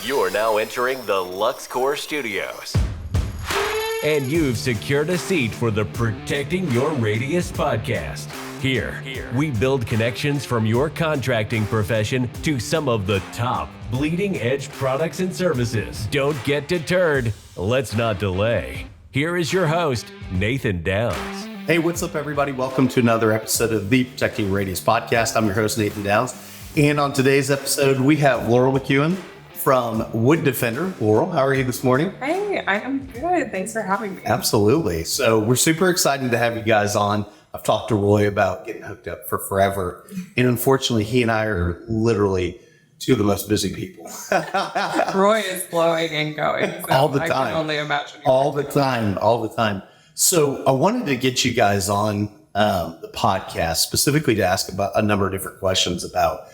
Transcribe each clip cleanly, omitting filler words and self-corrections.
You're now entering the LuxCore Studios. And you've secured a seat for the Protecting Your Radius podcast. Here, we build connections from your contracting profession to some of the top bleeding edge products and services. Don't get deterred. Let's not delay. Here is your host, Nathan Downs. Hey, what's up, everybody? Welcome to another episode of the Protecting Your Radius podcast. I'm your host, Nathan Downs. And on today's episode, we have Laurel McEuen from Wood Defender. Laurel, how are you this morning? Hey, I am good. Thanks for having me. Absolutely. So we're super excited to have you guys on. I've talked to Roy about getting hooked up for forever. And unfortunately, he and I are literally two of the most busy people. Roy is blowing and going. So all the time. I can only imagine. All the time. So I wanted to get you guys on the podcast specifically to ask about a number of different questions about,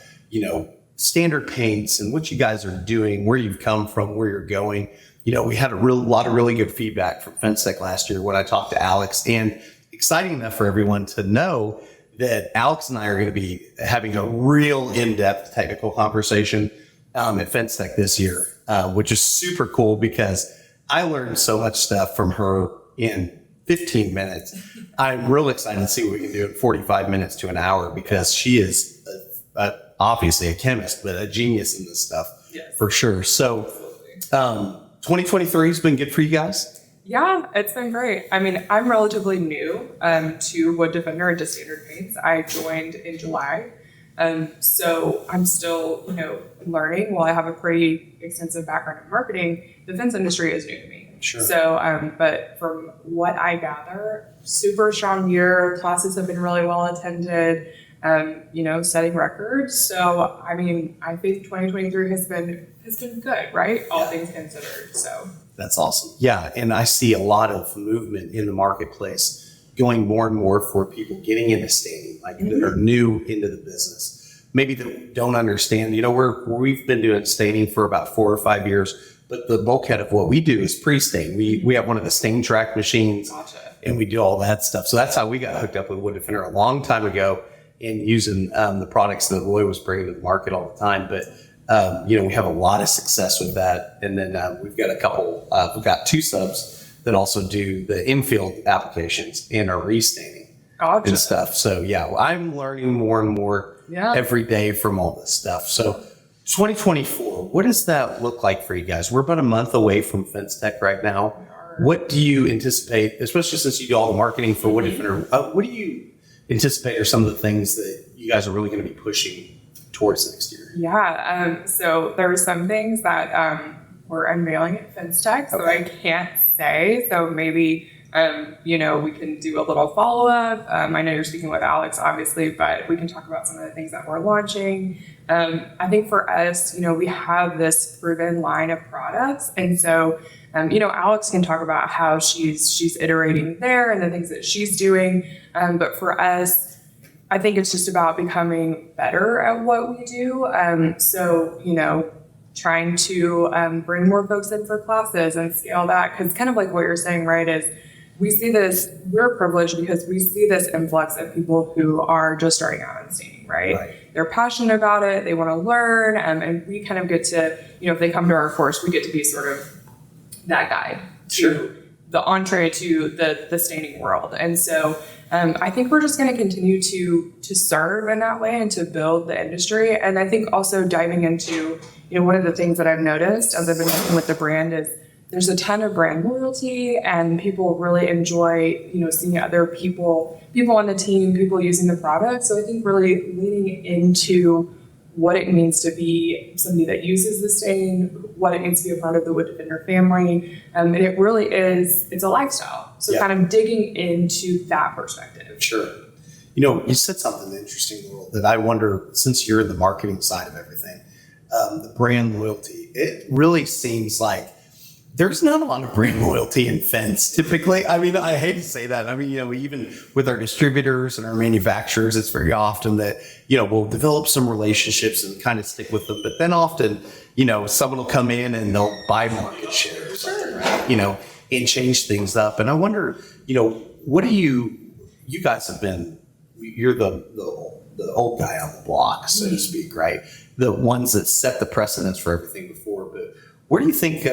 standard paints and what you guys are doing, where you've come from, where you're going. We had a lot of really good feedback from FenceTech last year when I talked to Alex, and exciting enough for everyone to know that Alex and I are going to be having a real in-depth technical conversation at FenceTech this year, which is super cool because I learned so much stuff from her in 15 minutes. I'm real excited to see what we can do in 45 minutes to an hour because she is obviously a chemist, but a genius in this stuff. Yes. For sure. So 2023 has been good for you guys? Yeah, it's been great. I mean, I'm relatively new to Wood Defender and to standard paints. I joined in July. So I'm still, learning. While I have a pretty extensive background in marketing, the fence industry is new to me. Sure. So, but from what I gather, super strong year. Classes have been really well attended. Setting records. So, I mean, I think 2023 has been good, right? All things considered. So that's awesome. Yeah. And I see a lot of movement in the marketplace going more and more for people getting into staining, that are new into the business. Maybe that don't understand, we've been doing staining for about 4 or 5 years, but the bulkhead of what we do is pre-stain. We have one of the stain track machines. Gotcha. And we do all that stuff. So that's how we got hooked up with Wood Defender a long time ago. And using the products that Roy was bringing to the market all the time. But, we have a lot of success with that. And then we've got 2 subs that also do the infield applications and are restaining and stuff. So, I'm learning more and more every day from all this stuff. So 2024, what does that look like for you guys? We're about a month away from FenceTech right now. What do you anticipate, especially since you do all the marketing for Wood Defender, what do you anticipate are some of the things that you guys are really going to be pushing towards next year? Yeah. So there are some things that we're unveiling at FenceTech, so I can't say. So maybe, we can do a little follow-up. I know you're speaking with Alex, obviously, but we can talk about some of the things that we're launching. I think for us, we have this proven line of products. And so, Alex can talk about how she's iterating there and the things that she's doing. But for us, I think it's just about becoming better at what we do. Trying to bring more folks in for classes and scale that. Because kind of like what you're saying, right, is we see this, we're privileged because we see this influx of people who are just starting out in staining, right? They're passionate about it, they want to learn, and we kind of get to, if they come to our course, we get to be sort of that guide to the entree to the staining world. And so I think we're just going to continue to serve in that way and to build the industry. And I think also diving into, one of the things that I've noticed as I've been working with the brand is there's a ton of brand loyalty and people really enjoy, seeing other people on the team, people using the product. So I think really leaning into what it means to be somebody that uses the stain, what it means to be a part of the Wood Defender family. And it really it's a lifestyle. So kind of digging into that perspective. Sure. You said something interesting, Laurel, that I wonder, since you're in the marketing side of everything, the brand loyalty, it really seems like there's not a lot of brand loyalty in fence typically. I mean, I hate to say that. I mean, even with our distributors and our manufacturers, it's very often that, we'll develop some relationships and kind of stick with them. But then often, someone will come in and they'll buy market share or something, right? And change things up. And I wonder, what do you guys have been, you're the old guy on the block, so to speak, right? The ones that set the precedence for everything before. But Where do you think,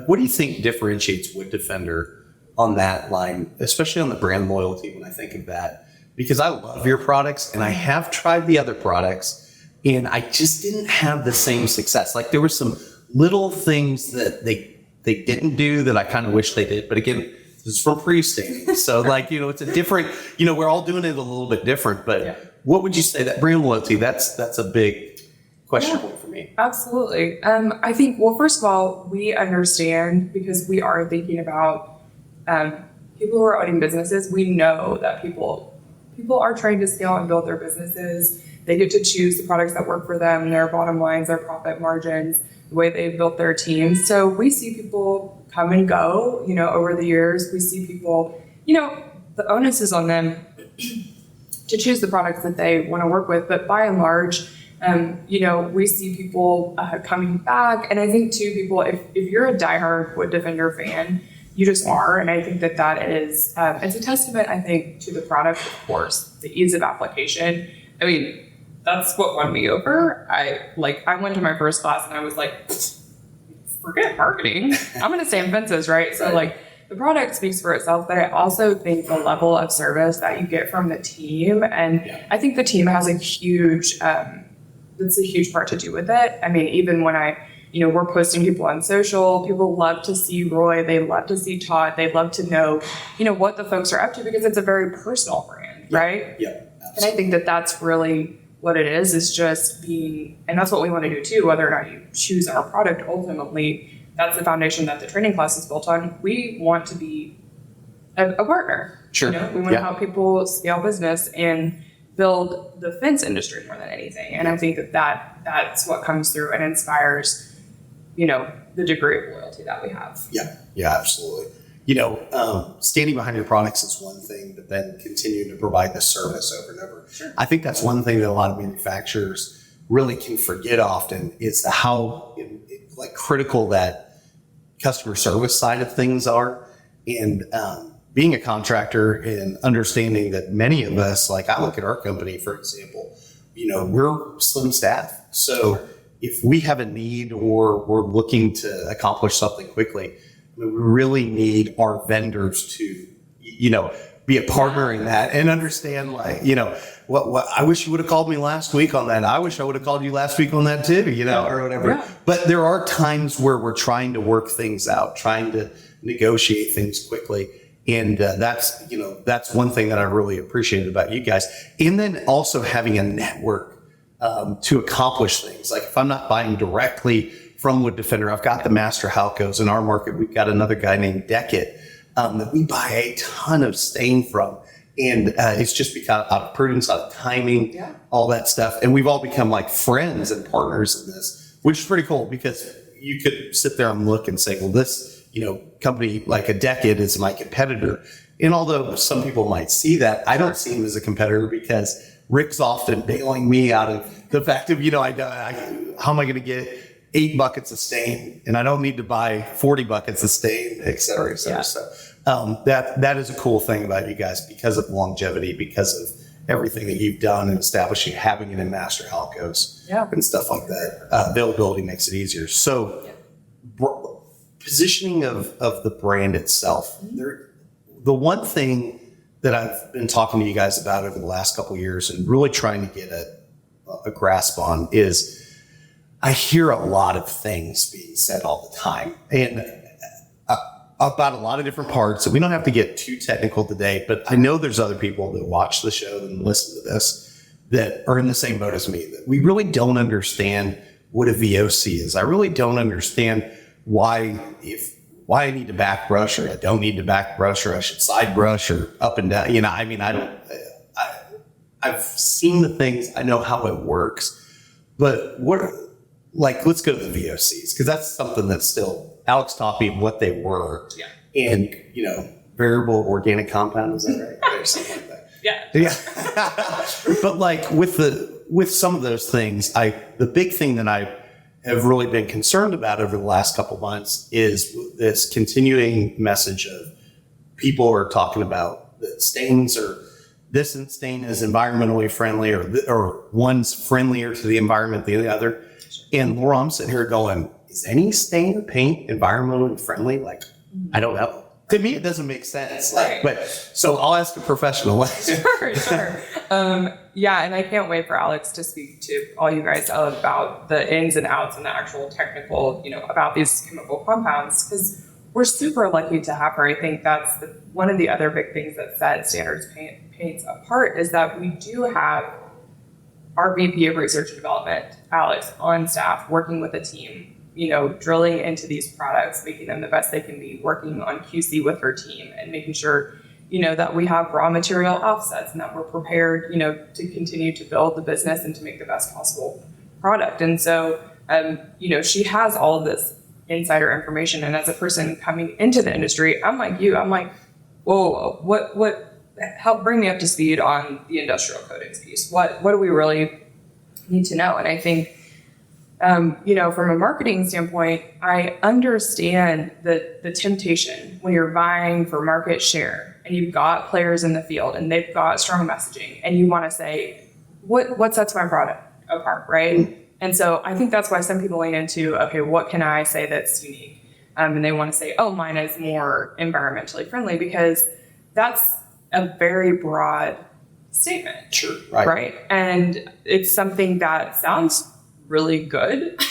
what do you think differentiates Wood Defender on that line, especially on the brand loyalty when I think of that? Because I love your products and I have tried the other products and I just didn't have the same success. Like there were some little things that they didn't do that I kind of wish they did. But again, this is from pre-staining. So like, it's a different, we're all doing it a little bit different, but what would you say that brand loyalty, that's a big question point for me. Absolutely. I think, well, first of all, we understand because we are thinking about people who are owning businesses. We know that people are trying to scale and build their businesses. They get to choose the products that work for them, their bottom lines, their profit margins, the way they've built their teams. So we see people come and go, over the years. We see people, the onus is on them to choose the products that they want to work with. But by and large, we see people coming back. And I think too, people, if you're a diehard Wood Defender fan, you just are. And I think that is, it's a testament, I think, to the product, of course, the ease of application. I mean, that's what won me over. I went to my first class and I was like, forget marketing. I'm going to stay in fences, right? So the product speaks for itself, but I also think the level of service that you get from the team, and I think the team has a huge, that's a huge part to do with it. I mean, even when we're posting people on social, people love to see Roy, they love to see Todd, they love to know, what the folks are up to because it's a very personal brand, right? Yeah. And I think that's really what it is just being, and that's what we want to do too, whether or not you choose our product, ultimately, that's the foundation that the training class is built on. We want to be a partner. Sure. We want to help people scale business and build the fence industry more than anything. And I think that's what comes through and inspires, the degree of loyalty that we have. Yeah, absolutely. Standing behind your products is one thing, but then continuing to provide the service over and over. Sure. I think that's one thing that a lot of manufacturers really can forget often is how critical that customer service side of things are. And being a contractor and understanding that many of us, I look at our company, for example, we're slim staff. So if we have a need or we're looking to accomplish something quickly, we really need our vendors to, be a partner in that and understand, what I wish you would have called me last week on that. I wish I would have called you last week on that too, or whatever. Yeah. But there are times where we're trying to work things out, trying to negotiate things quickly. And that's one thing that I really appreciated about you guys. And then also having a network to accomplish things. Like if I'm not buying directly from Wood Defender, I've got the Master Halcos in our market. We've got another guy named Deckett that we buy a ton of stain from. And it's just because out of prudence, out of timing, all that stuff. And we've all become friends and partners in this, which is pretty cool because you could sit there and look and say, well, this, company like a Deckett is my competitor. And although some people might see that, I don't see him as a competitor because Rick's often bailing me out of the fact of, how am I going to get 8 buckets of stain and I don't need to buy 40 buckets of stain, et cetera, et cetera. Yeah. So that is a cool thing about you guys because of longevity, because of everything that you've done in establishing, having it in Master Halcos and stuff like that. Availability makes it easier. So positioning of the brand itself, the one thing that I've been talking to you guys about over the last couple of years and really trying to get a grasp on is I hear a lot of things being said all the time and about a lot of different parts. So we don't have to get too technical today, but I know there's other people that watch the show and listen to this that are in the same boat as me, that we really don't understand what a VOC is. I really don't understand why I need to back brush or I don't need to back brush or I should side brush or up and down. I've seen the things, I know how it works, but let's go to the VOCs because that's something that's still Alex taught me what they were. Yeah. And, variable organic compound, is that right? Or something like that. Yeah. But with some of those things, the big thing that I have really been concerned about over the last couple months is this continuing message of people are talking about that stains or this stain is environmentally friendly or one's friendlier to the environment than the other. And Laura, I'm sitting here going, is any stain or paint environmentally friendly? Like, I don't know. To me, it doesn't make sense. Right. But so I'll ask a professional. Sure. Yeah, and I can't wait for Alex to speak to all you guys about the ins and outs and the actual technical, about these chemical compounds, because we're super lucky to have her. I think that's one of the other big things that sets Standards Paints apart is that we do have our VP of Research and Development, Alex, on staff working with a team, drilling into these products, making them the best they can be, working on QC with her team and making sure, that we have raw material offsets and that we're prepared, to continue to build the business and to make the best possible product. And so, she has all of this insider information. And as a person coming into the industry, I'm like you, I'm like, whoa, what, help bring me up to speed on the industrial coatings piece. What do we really need to know? And I think, from a marketing standpoint, I understand the temptation when you're vying for market share and you've got players in the field and they've got strong messaging and you want to say, what sets my product apart, right? Mm-hmm. And so I think that's why some people lean into, okay, what can I say that's unique? And they want to say, oh, mine is more environmentally friendly, because that's a very broad statement. Sure. Right. And it's something that sounds really good,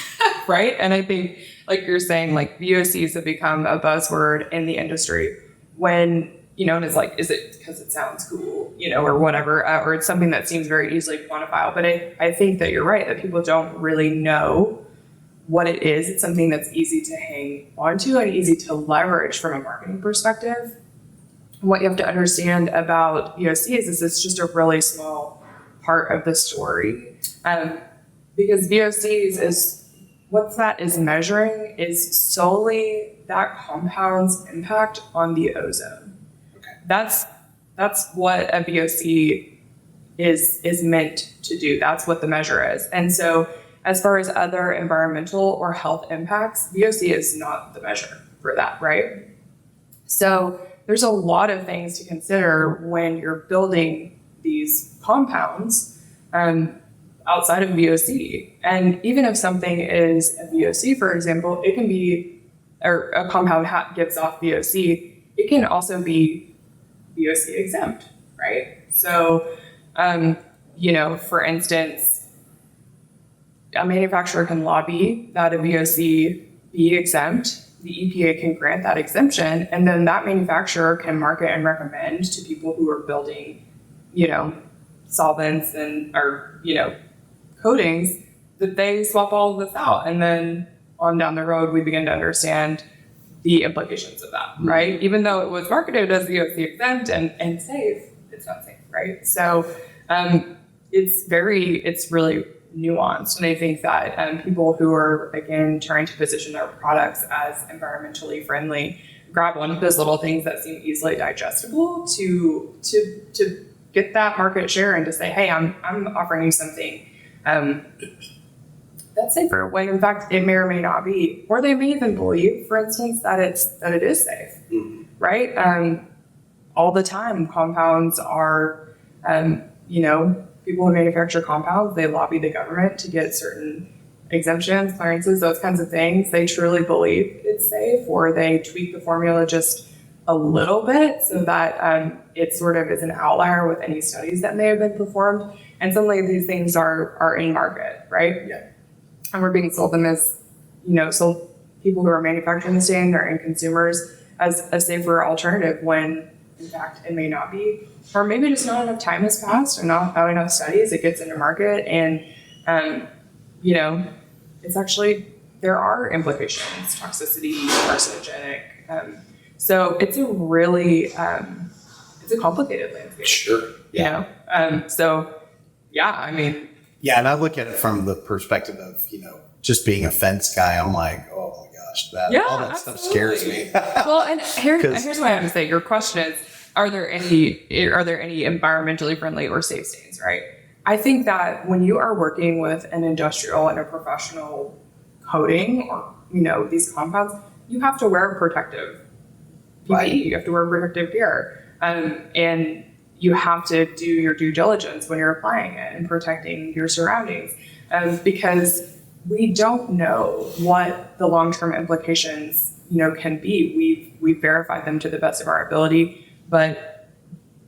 right? And I think, like you're saying, like VOCs have become a buzzword in the industry when, and it's like, is it because it sounds cool, or whatever, or it's something that seems very easily quantifiable. But I think that you're right, that people don't really know what it is. It's something that's easy to hang onto and easy to leverage from a marketing perspective. What you have to understand about VOCs is it's just a really small part of the story. Because VOCs is what that is measuring is solely that compound's impact on the ozone. Okay. That's what a VOC is meant to do. That's what the measure is. And so as far as other environmental or health impacts, VOC is not the measure for that, right? So there's a lot of things to consider when you're building these compounds outside of VOC. And even if something is a VOC, for example, it can be, or a compound gives off VOC, it can also be VOC exempt, right? So, for instance, a manufacturer can lobby that a VOC be exempt. The EPA can grant that exemption, and then that manufacturer can market and recommend to people who are building, solvents or coatings, that they swap all of this out. And then on down the road, we begin to understand the implications of that, right? Mm-hmm. Even though it was marketed as VOC exempt and safe, it's not safe, right? So it's really nuanced. And I think that people who are, again, trying to position their products as environmentally friendly, grab one of those little things that seem easily digestible to get that market share and to say, hey, I'm offering you something that's safer, when in fact it may or may not be, or they may even believe, for instance, that it is safe, right? All the time, compounds are, people who manufacture compounds, they lobby the government to get certain exemptions, clearances, those kinds of things. They truly believe it's safe, or they tweak the formula just a little bit so that it sort of is an outlier with any studies that may have been performed. And suddenly these things are in market, right? Yeah. And we're being sold them as, sold people who are manufacturing the stain or end consumers as a safer alternative, when in fact it may not be. Or maybe just not enough time has passed and not enough studies, it gets into market, and it's actually, there are implications, toxicity, carcinogenic. So it's a really, it's a complicated landscape. Sure. Yeah. Yeah, and I look at it from the perspective of, just being a fence guy. I'm like, oh my gosh, all that stuff scares me. Well, and here's what I have to say. Your question is, are there any environmentally friendly or safe stains, right? I think that when you are working with an industrial and a professional coating, or, these compounds, you have to wear protective PPE. Right. You have to wear protective gear. And you have to do your due diligence when you're applying it and protecting your surroundings. Because we don't know what the long-term implications, can be. We've verified them to the best of our ability, but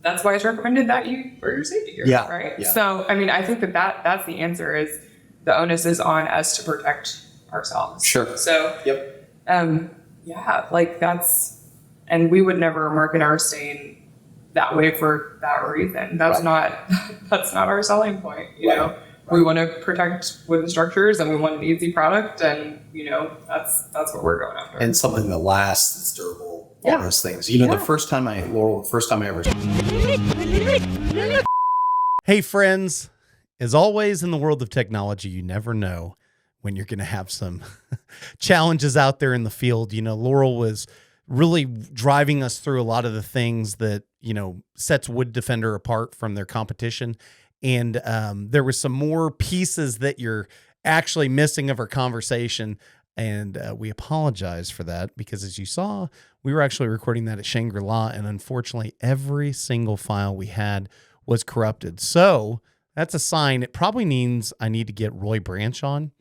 that's why it's recommended that you wear your safety gear, right? Yeah. So, I think that's the answer is the onus is on us to protect ourselves. Sure. So, Yep. And we would never market our stain that way for that reason. That's not our selling point, you know. We want to protect wooden structures and we want an easy product, and that's what we're going after. And something that lasts, that's durable, all those things. The first time I ever. Hey friends, as always in the world of technology, you never know when you're going to have some challenges out there in the field. Laurel was really driving us through a lot of the things that, sets Wood Defender apart from their competition. And there was some more pieces that you're actually missing of our conversation. And we apologize for that because, as you saw, we were actually recording that at Shangri-La. And unfortunately, every single file we had was corrupted. So that's a sign. It probably means I need to get Roy Branch on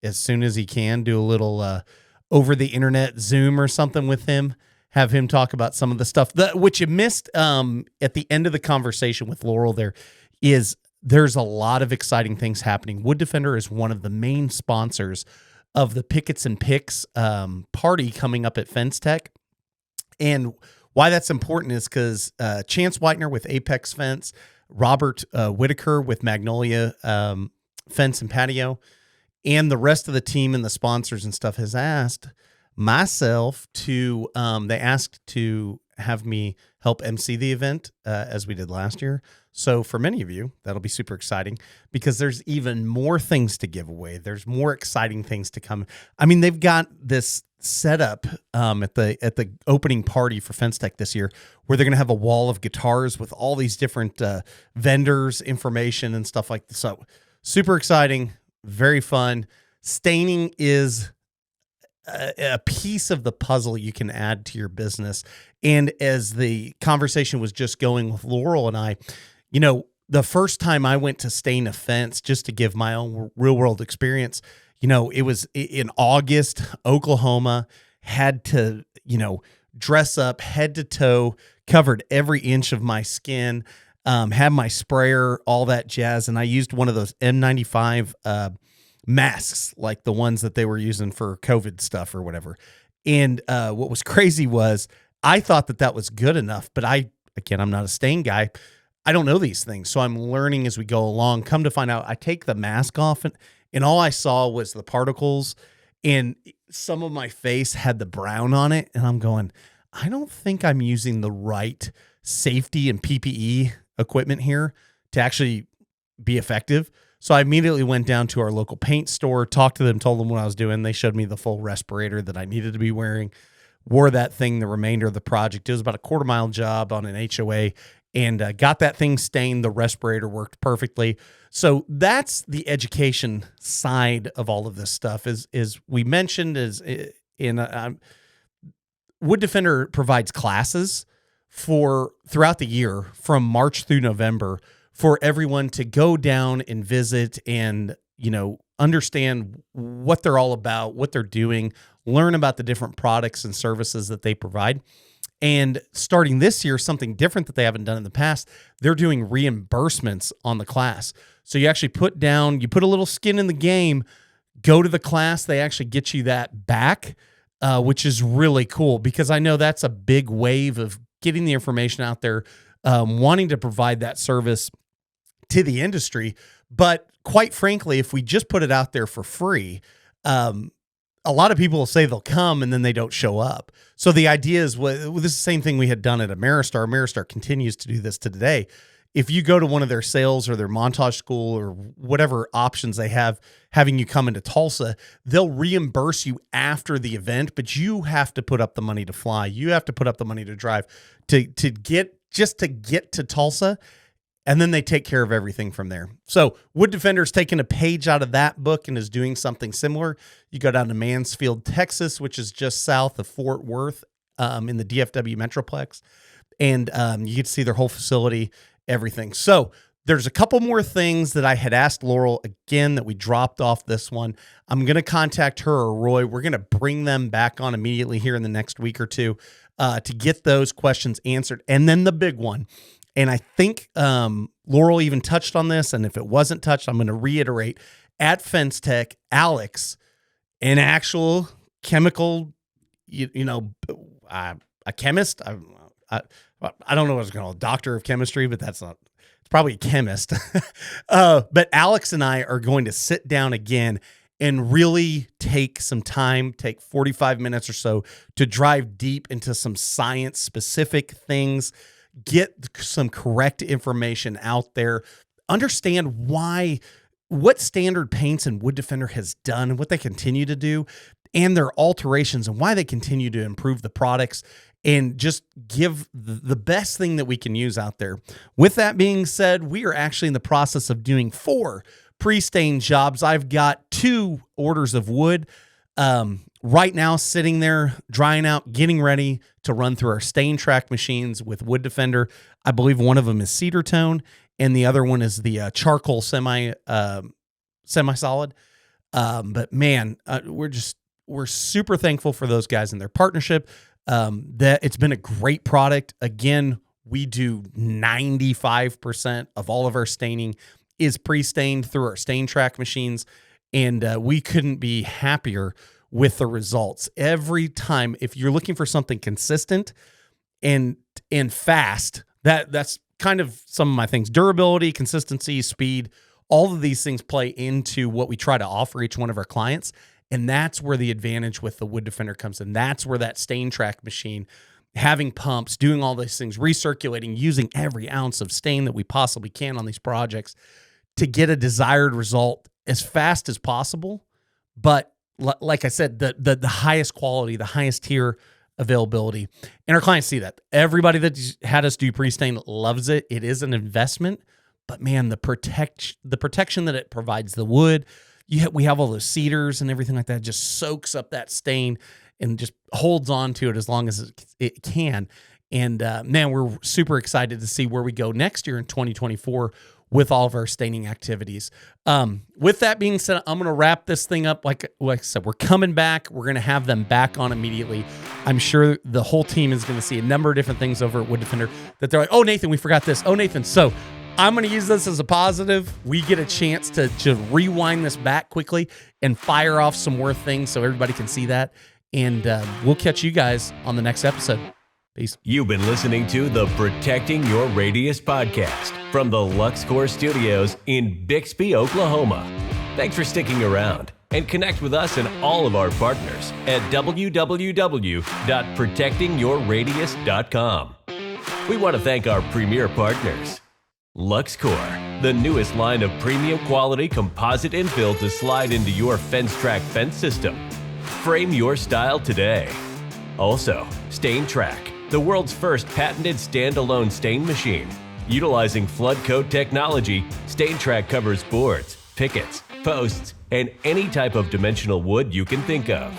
as soon as he can, do a little over the internet Zoom or something with him, have him talk about some of the stuff which you missed at the end of the conversation with Laurel. There's a lot of exciting things happening. Wood Defender is one of the main sponsors of the Pickets and Picks party coming up at FenceTech. And why that's important is because Chance Whitener with Apex Fence, Robert Whitaker with Magnolia Fence and Patio, and the rest of the team and the sponsors and stuff has asked myself to, they asked to have me help MC the event as we did last year. So for many of you, that'll be super exciting because there's even more things to give away. There's more exciting things to come. They've got this setup at the opening party for FenceTech this year where they're going to have a wall of guitars with all these different vendors, information, and stuff like this. So super exciting. Very fun. Staining is a piece of the puzzle you can add to your business. And as the conversation was just going with Laurel and I, the first time I went to stain a fence, just to give my own real world experience, it was in August, Oklahoma, had to, dress up head to toe, covered every inch of my skin, had my sprayer, all that jazz. And I used one of those N95 masks, like the ones that they were using for COVID stuff or whatever. And what was crazy was I thought that was good enough, but I'm not a stain guy. I don't know these things. So I'm learning as we go along. Come to find out, I take the mask off and all I saw was the particles, and some of my face had the brown on it. And I'm going, I don't think I'm using the right safety and PPE equipment here to actually be effective. So I immediately went down to our local paint store, talked to them, told them what I was doing. They showed me the full respirator that I needed to be wearing, wore that thing the remainder of the project. It was about a quarter-mile job on an HOA, and got that thing stained. The respirator worked perfectly. So that's the education side of all of this stuff. Is we mentioned, Wood Defender provides classes throughout the year from March through November for everyone to go down and visit and, understand what they're all about, what they're doing, learn about the different products and services that they provide. And starting this year, something different that they haven't done in the past, they're doing reimbursements on the class. So you actually put a little skin in the game, go to the class, they actually get you that back, which is really cool because I know that's a big wave of getting the information out there, wanting to provide that service to the industry. But quite frankly, if we just put it out there for free, a lot of people will say they'll come and then they don't show up. So the idea is, this is the same thing we had done at Ameristar. Ameristar continues to do this to today. If you go to one of their sales or their montage school or whatever options they have, having you come into Tulsa, they'll reimburse you after the event, but you have to put up the money to fly. You have to put up the money to drive to get to Tulsa. And then they take care of everything from there. So Wood Defender's taken a page out of that book and is doing something similar. You go down to Mansfield, Texas, which is just south of Fort Worth in the DFW Metroplex. And you get to see their whole facility, everything. So There's a couple more things that I had asked Laurel again that we dropped off this one. I'm going to contact her or Roy. We're going to bring them back on immediately here in the next week or two to get those questions answered. And then the big one. And I think Laurel even touched on this. And if it wasn't touched, I'm going to reiterate. At FenceTech, Alex, an actual chemical, a chemist. I don't know what I was going to call, doctor of chemistry, but that's not. Probably a chemist. But Alex and I are going to sit down again and really take some time, take 45 minutes or so to drive deep into some science specific things, get some correct information out there, understand what Standard Paints and Wood Defender has done and what they continue to do, and their alterations and why they continue to improve the products, and just give the best thing that we can use out there. With that being said, we are actually in the process of doing 4 pre-stain jobs. I've got 2 orders of wood right now sitting there, drying out, getting ready to run through our stain track machines with Wood Defender. I believe one of them is cedar tone, and the other one is the charcoal semi-solid. But man, we're super thankful for those guys and their partnership. That it's been a great product. Again, we do 95% of all of our staining is pre-stained through our stain track machines. And we couldn't be happier with the results. Every time, if you're looking for something consistent and fast, that's kind of some of my things. Durability, consistency, speed, all of these things play into what we try to offer each one of our clients. And that's where the advantage with the Wood Defender comes in. That's where that stain track machine, having pumps, doing all these things, recirculating, using every ounce of stain that we possibly can on these projects to get a desired result as fast as possible. But like I said, the highest quality, the highest tier availability. And our clients see that. Everybody that had us do pre-stain loves it. It is an investment. But man, the protection that it provides the wood, we have all those cedars and everything like that, just soaks up that stain and just holds on to it as long as it can. And man, we're super excited to see where we go next year in 2024 with all of our staining activities. With that being said, I'm going to wrap this thing up. Like I said, we're coming back. We're going to have them back on immediately. I'm sure the whole team is going to see a number of different things over at Wood Defender that they're like, oh, Nathan, we forgot this. Oh, Nathan. So I'm going to use this as a positive. We get a chance to rewind this back quickly and fire off some more things so everybody can see that. And we'll catch you guys on the next episode. Peace. You've been listening to the Protecting Your Radius podcast from the LuxCore Studios in Bixby, Oklahoma. Thanks for sticking around, and connect with us and all of our partners at www.protectingyourradius.com. We want to thank our premier partners. LuxCore, the newest line of premium quality composite infill to slide into your FenceTrack fence system. Frame your style today. Also, Stain Track, the world's first patented standalone stain machine. Utilizing flood coat technology, Stain Track covers boards, pickets, posts, and any type of dimensional wood you can think of.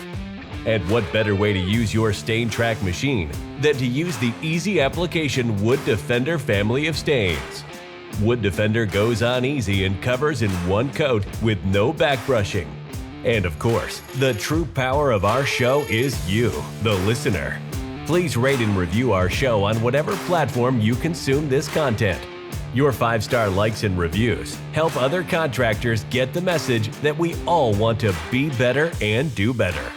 And what better way to use your Stain Track machine than to use the easy application Wood Defender family of stains. Wood Defender goes on easy and covers in one coat with no back brushing. And of course, the true power of our show is you, the listener. Please rate and review our show on whatever platform you consume this content. Your 5-star likes and reviews help other contractors get the message that we all want to be better and do better.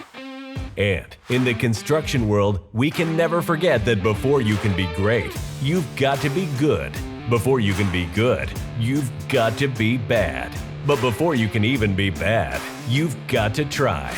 And in the construction world, we can never forget that before you can be great, you've got to be good. Before you can be good, you've got to be bad. But before you can even be bad, you've got to try.